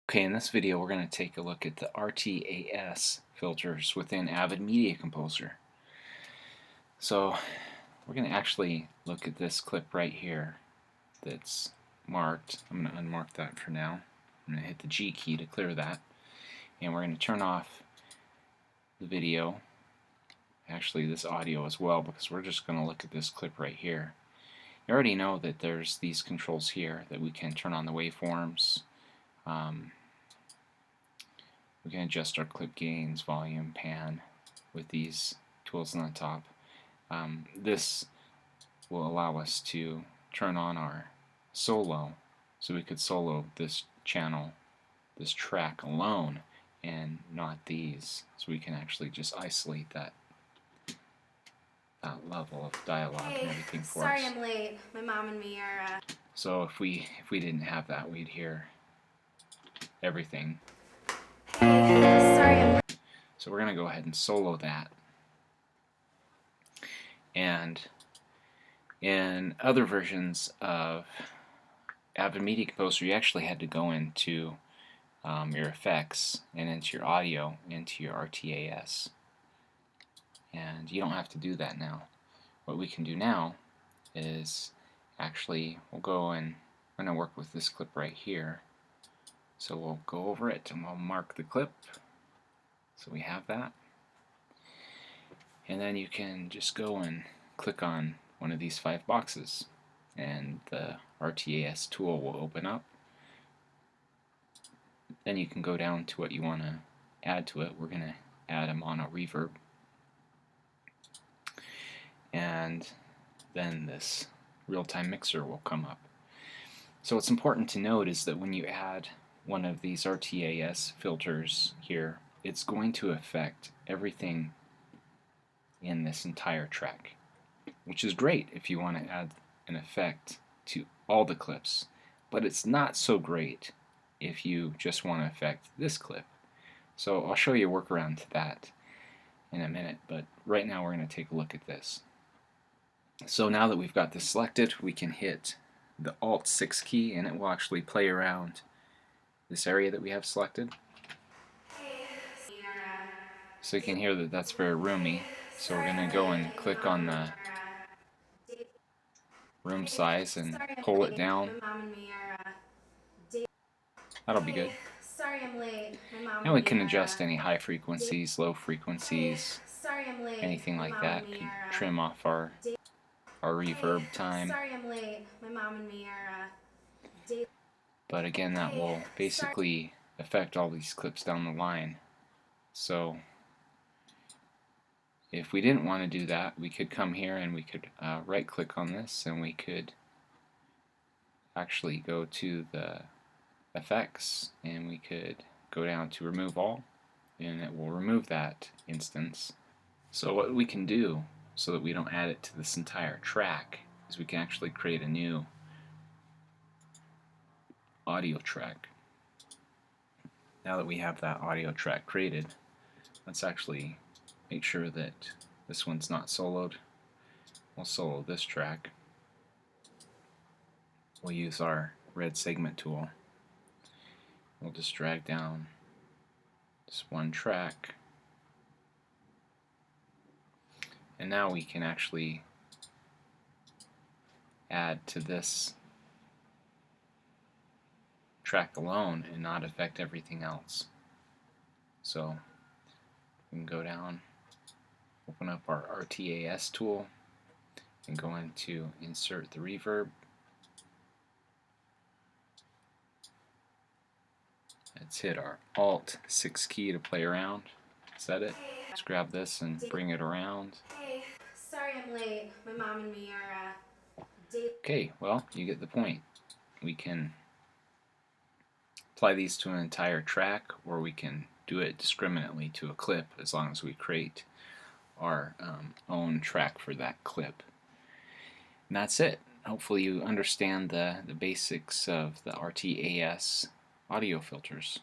Okay, in this video we're going to take a look at the RTAS filters within Avid Media Composer. So we're going to actually look at this clip right here that's marked. I'm going to unmark that for now. I'm going to hit the G key to clear that, and we're going to turn off the video, actually this audio as well, because we're just going to look at this clip right here. You already know that there's these controls here that we can turn on the waveforms. We can adjust our clip gains, volume, pan with these tools on the top. This will allow us to turn on our solo, so we could solo this channel, this track alone, and not these. So we can actually just isolate that level of dialogue and everything for us. Sorry I'm late. My mom and me are... So if we didn't have that, we'd hear everything. Sorry I'm late. So we're going to go ahead and solo that. And in other versions of Avid Media Composer, you actually had to go into your effects and into your audio, into your RTAS. And you don't have to do that now. What we can do now is actually, we'll go and I'm going to work with this clip right here. So we'll go over it and we'll mark the clip. So we have that. And then you can just go and click on one of these 5 boxes and the RTAS tool will open up. Then you can go down to what you want to add to it. We're going to add a mono reverb. And then this real-time mixer will come up. So what's important to note is that when you add one of these RTAS filters here, it's going to affect everything in this entire track, which is great if you want to add an effect to all the clips, but it's not so great if you just want to affect this clip. So I'll show you a workaround to that in a minute, but right now we're going to take a look at this. So now that we've got this selected, we can hit the Alt-6 key and it will actually play around this area that we have selected. So you can hear that that's very roomy. So we're going to go and click on the room size and pull it down. That'll be good. Sorry I'm late. And we can adjust any high frequencies, low frequencies, Sorry I'm late. anything like that. Can trim off our reverb time. Sorry I'm late. My mom and me are But again, that will basically affect all these clips down the line. So if we didn't want to do that, we could come here and we could right click on this and we could actually go to the effects and we could go down to remove all and it will remove that instance. So what we can do so that we don't add it to this entire track is we can actually create a new audio track. Now that we have that audio track created, let's actually make sure that this one's not soloed. We'll solo this track. We'll use our red segment tool. We'll just drag down this one track. And now we can actually add to this track alone and not affect everything else. So we can go down, open up our RTAS tool, and go into insert the reverb. Let's hit our Alt-6 key to play around. Set it. Let's grab this and bring it around. Sorry I'm late. My mom and me are Okay, well, you get the point. We can apply these to an entire track, or we can do it discriminately to a clip as long as we create our own track for that clip. And that's it. Hopefully you understand the basics of the RTAS audio filters.